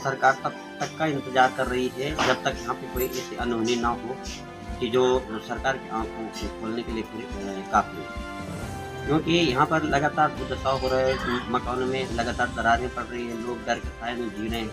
सरकार तब तक का इंतज़ार कर रही है जब तक यहाँ पे कोई ऐसी अनहोनी ना हो कि जो सरकार की आँखों को खोलने के लिए काफ़ी हो। क्योंकि यहाँ पर लगातार दुर्दशा हो रहा है, मकानों में लगातार दरारें पड़ रही है, लोग डर के साए में जी रहे हैं।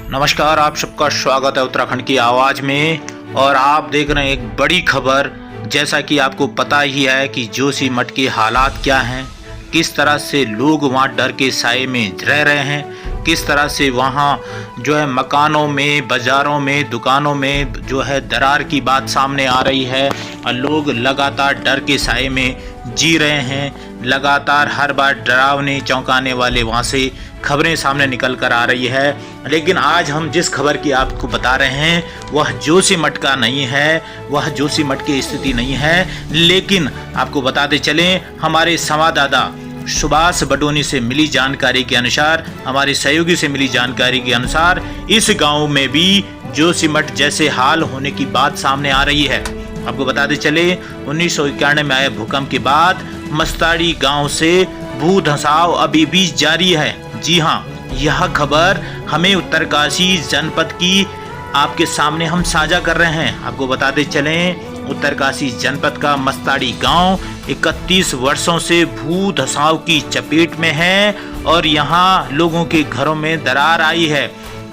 नमस्कार, आप सबका स्वागत है उत्तराखंड की आवाज़ में। और आप देख रहे हैं एक बड़ी खबर। जैसा कि आपको पता ही है कि जोशीमठ के हालात क्या हैं, किस तरह से लोग वहां डर के साए में रह रहे हैं, किस तरह से वहां जो है मकानों में, बाज़ारों में, दुकानों में जो है दरार की बात सामने आ रही है और लोग लगातार डर के साए में जी रहे हैं। लगातार हर बार डरावने चौंकाने वाले वहाँ से खबरें सामने निकल कर आ रही है। लेकिन आज हम जिस खबर की आपको बता रहे हैं वह जोशीमठ का नहीं है, वह जोशीमठ की स्थिति नहीं है। लेकिन आपको बताते चलें, हमारे संवाददाता सुभाष बडोनी से मिली जानकारी के अनुसार, हमारे सहयोगी से मिली जानकारी के अनुसार इस गांव में भी जोशीमठ जैसे हाल होने की बात सामने आ रही है। आपको बताते चले, 1991 में आए भूकंप के बाद मस्ताड़ी गांव से भू धसाव अभी भी जारी है। जी हां, यह खबर हमें उत्तरकाशी जनपद की आपके सामने हम साझा कर रहे हैं। आपको बताते चलें, उत्तरकाशी जनपद का मस्ताड़ी गांव 31 वर्षों से भू धसाव की चपेट में है और यहां लोगों के घरों में दरार आई है।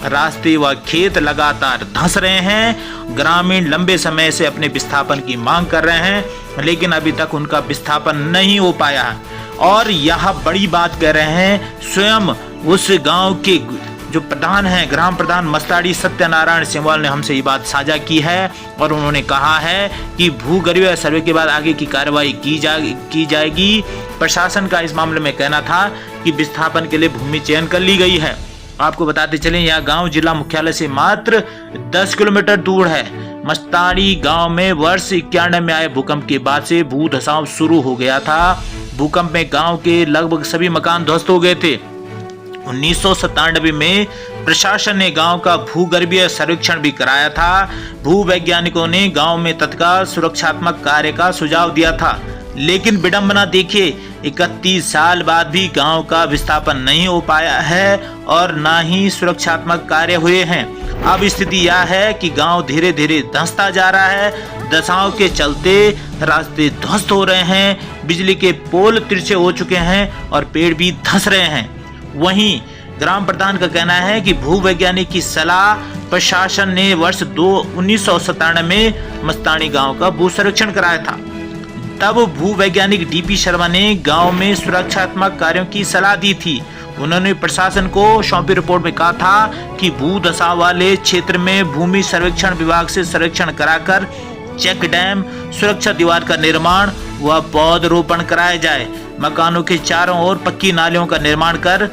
रास्ते व खेत लगातार धंस रहे हैं। ग्रामीण लंबे समय से अपने विस्थापन की मांग कर रहे हैं, लेकिन अभी तक उनका विस्थापन नहीं हो पाया है। और यह बड़ी बात कह रहे हैं स्वयं उस गांव के जो प्रधान हैं, ग्राम प्रधान मस्ताड़ी सत्यनारायण सिंहवाल ने हमसे ये बात साझा की है। और उन्होंने कहा है कि भूगर्भीय सर्वे के बाद आगे की कार्रवाई की जाएगी। प्रशासन का इस मामले में कहना था कि विस्थापन के लिए भूमि चयन कर ली गई है। आपको बताते चलें, यह गांव जिला मुख्यालय से मात्र 10 किलोमीटर दूर है। मस्ताड़ी गांव में वर्ष 91 में आए भूकंप के बाद से भू धसाव शुरू हो गया था। भूकंप में गांव के लगभग सभी मकान ध्वस्त हो गए थे। 1997 में प्रशासन ने गांव का भूगर्भीय सर्वेक्षण भी कराया था। भूवैज्ञानिकों ने गांव में तत्काल सुरक्षात्मक कार्य का सुझाव दिया था। लेकिन विडंबना देखिए, 31 साल बाद भी गांव का विस्थापन नहीं हो पाया है और ना ही सुरक्षात्मक कार्य हुए हैं। अब स्थिति यह है कि गांव धीरे धीरे धंसता जा रहा है। दशाओं के चलते रास्ते ध्वस्त हो रहे हैं, बिजली के पोल तिरछे हो चुके हैं और पेड़ भी धंस रहे हैं। वहीं ग्राम प्रधान का कहना है कि भूवैज्ञानिक की सलाह प्रशासन ने वर्ष 1997 में मस्ताड़ी गांव का भू सर्वेक्षण कराया था। तब भूवैज्ञानिक डीपी शर्मा ने गांव में सुरक्षात्मक कार्यों की सलाह दी थी। उन्होंने प्रशासन को सौंपी रिपोर्ट में कहा था कि भू धसाव वाले क्षेत्र में भूमि सर्वेक्षण विभाग से सर्वेक्षण कराकर चेक डैम, सुरक्षा दीवार का निर्माण व पौधरोपण कराया जाए। मकानों के चारों ओर पक्की नालियों का निर्माण कर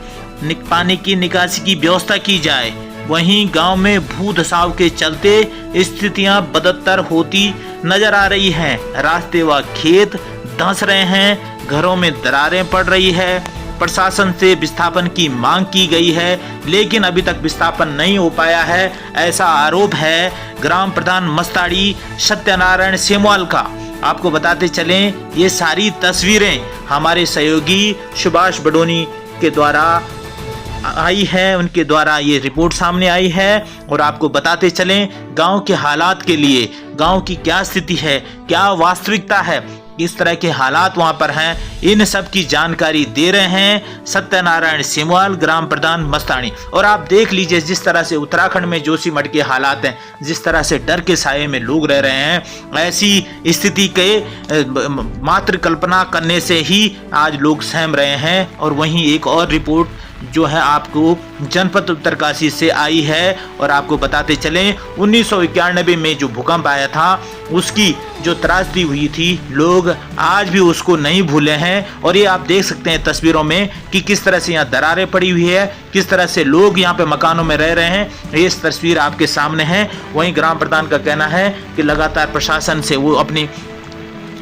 पानी की निकासी की व्यवस्था की जाए। वहीं गांव में भू धसाव के चलते स्थितियां बदतर होती नजर आ रही हैं। रास्ते व खेत धंस रहे हैं, घरों में दरारें पड़ रही है। प्रशासन से विस्थापन की मांग की गई है, लेकिन अभी तक विस्थापन नहीं हो पाया है, ऐसा आरोप है ग्राम प्रधान मस्ताड़ी सत्यनारायण सिंहवाल का। आपको बताते चलें, ये सारी तस्वीरें हमारे सहयोगी सुभाष बडोनी के द्वारा आई है, उनके द्वारा ये रिपोर्ट सामने आई है। और आपको बताते चलें, गांव के हालात के लिए गांव की क्या स्थिति है, क्या वास्तविकता है, किस तरह के हालात वहां पर हैं, इन सब की जानकारी दे रहे हैं सत्यनारायण सिंहवाल, ग्राम प्रधान मस्ताड़ी। और आप देख लीजिए जिस तरह से उत्तराखंड में जोशीमठ के हालात हैं, जिस तरह से डर के साये में लोग रह रहे हैं, ऐसी स्थिति के मात्र कल्पना करने से ही आज लोग सहम रहे हैं। और वहीं एक और रिपोर्ट जो है आपको जनपद उत्तरकाशी से आई है। और आपको बताते चलें 1991 में जो भूकंप आया था उसकी जो त्रासदी हुई थी, लोग आज भी उसको नहीं भूले हैं। और ये आप देख सकते हैं तस्वीरों में कि किस तरह से यहाँ दरारें पड़ी हुई है, किस तरह से लोग यहाँ पे मकानों में रह रहे हैं। ये इस तस्वीर आपके सामने है। वहीं ग्राम प्रधान का कहना है कि लगातार प्रशासन से वो अपनी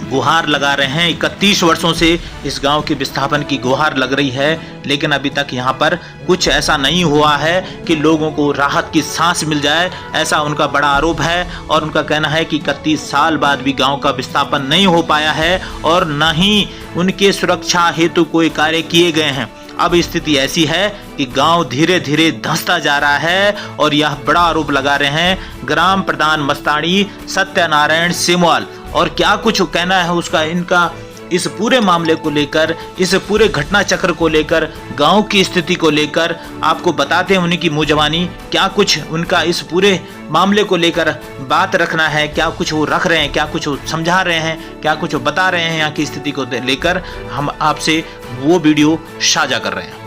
गुहार लगा रहे हैं। 31 वर्षों से इस गांव के विस्थापन की गुहार लग रही है, लेकिन अभी तक यहां पर कुछ ऐसा नहीं हुआ है कि लोगों को राहत की सांस मिल जाए, ऐसा उनका बड़ा आरोप है। और उनका कहना है कि 31 साल बाद भी गांव का विस्थापन नहीं हो पाया है और न ही उनके सुरक्षा हेतु कोई कार्य किए गए हैं। अब स्थिति ऐसी है कि गांव धीरे धीरे धंसता जा रहा है और यह बड़ा आरोप लगा रहे हैं ग्राम प्रधान मस्ताड़ी सत्यनारायण सिमवाल। और क्या कुछ कहना है उसका, इनका इस पूरे मामले को लेकर, इस पूरे घटना चक्र को लेकर, गांव की स्थिति को लेकर आपको बताते हैं उन्हीं की मुंह जबानी क्या कुछ उनका इस पूरे मामले को लेकर बात रखना है, क्या कुछ वो रख रहे हैं, क्या कुछ वो समझा रहे हैं, क्या कुछ वो बता रहे हैं यहाँ की स्थिति को लेकर। हम आपसे वो वीडियो साझा कर रहे हैं।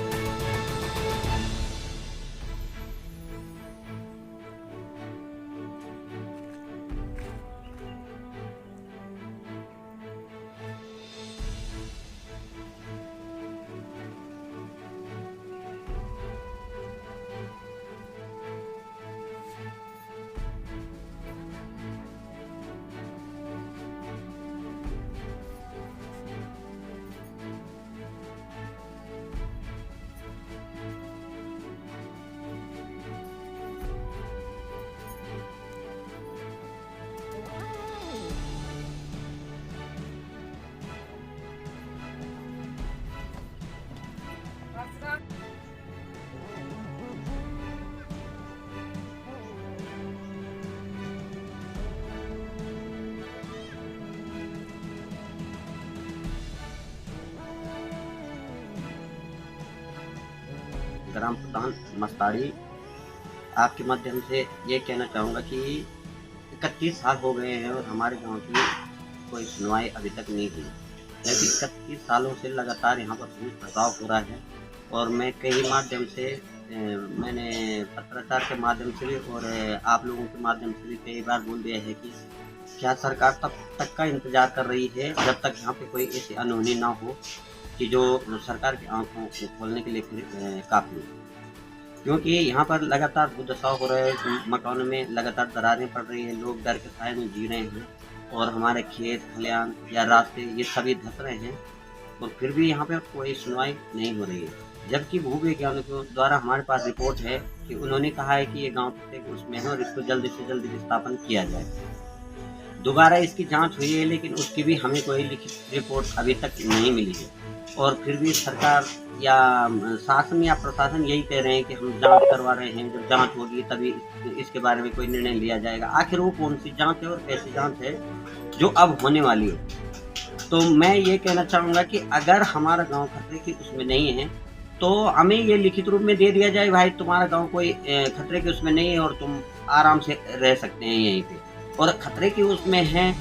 ग्राम प्रधान मस्ताड़ी, आपके माध्यम से ये कहना चाहूँगा कि 31 साल हो गए हैं और हमारे गांव की कोई सुनवाई अभी तक नहीं हुई। जबकि 31 सालों से लगातार यहाँ पर पुलिस भड़काव हो रहा है। और मैं कई माध्यम से, मैंने पत्रकार के माध्यम से भी और आप लोगों के माध्यम से भी कई बार बोल दिया है कि क्या सरकार तब तक का इंतजार कर रही है जब तक यहाँ पे कोई ऐसी अनहोनी ना हो कि जो सरकार की आंखों को खोलने के लिए फिर काफ़ी हो। क्योंकि यहाँ पर लगातार दुर्दशा हो रहा है, मकानों में लगातार दरारें पड़ रही है, लोग डर के साए में जी रहे हैं और हमारे खेत खलियान या रास्ते ये सभी धंस रहे हैं और फिर भी यहाँ पर कोई सुनवाई नहीं हो रही है। जबकि भूवैज्ञानिकों द्वारा हमारे पास रिपोर्ट है कि उन्होंने कहा है कि ये गाँव के उसमें है और इसको जल्दी से जल्दी विस्थापन किया जाए। दोबारा इसकी जांच हुई है लेकिन उसकी भी हमें कोई लिखित रिपोर्ट अभी तक नहीं मिली है। और फिर भी सरकार या शासन या प्रशासन यही कह रहे हैं कि हम जांच करवा रहे हैं, जब जांच होगी तभी इसके बारे में कोई निर्णय लिया जाएगा। आखिर वो कौन सी जांच है और कैसी जांच है जो अब होने वाली है। तो मैं ये कहना चाहूँगा कि अगर हमारा गांव खतरे की उसमें नहीं है तो हमें ये लिखित रूप में दे दिया जाए, भाई तुम्हारा गांव कोई खतरे के उसमें नहीं है और तुम आराम से रह सकते हैं यहीं पे। और खतरे की उसमें है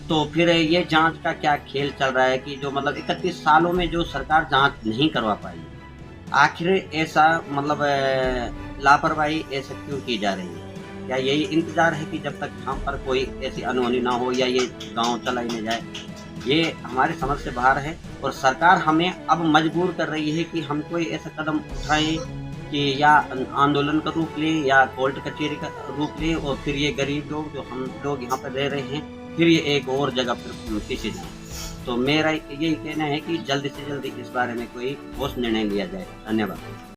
तो फिर ये जांच का क्या खेल चल रहा है कि जो मतलब 31 सालों में जो सरकार जांच नहीं करवा पाई, आखिर ऐसा मतलब लापरवाही ऐसा क्यों की जा रही है? क्या यही इंतजार है कि जब तक यहाँ पर कोई ऐसी अनहोनी ना हो या ये गांव चला ही नहीं जाए? ये हमारे समझ से बाहर है और सरकार हमें अब मजबूर कर रही है कि हम कोई ऐसा कदम उठाएं कि या आंदोलन का रूप ले या कोर्ट कचहरी का रूप ले और फिर ये गरीब लोग जो हम लोग यहाँ पर रह रहे हैं फिर ये एक और जगह पर पीछे जाए। तो मेरा यही कहना है कि जल्दी से जल्दी इस बारे में कोई ठोस निर्णय लिया जाए। धन्यवाद।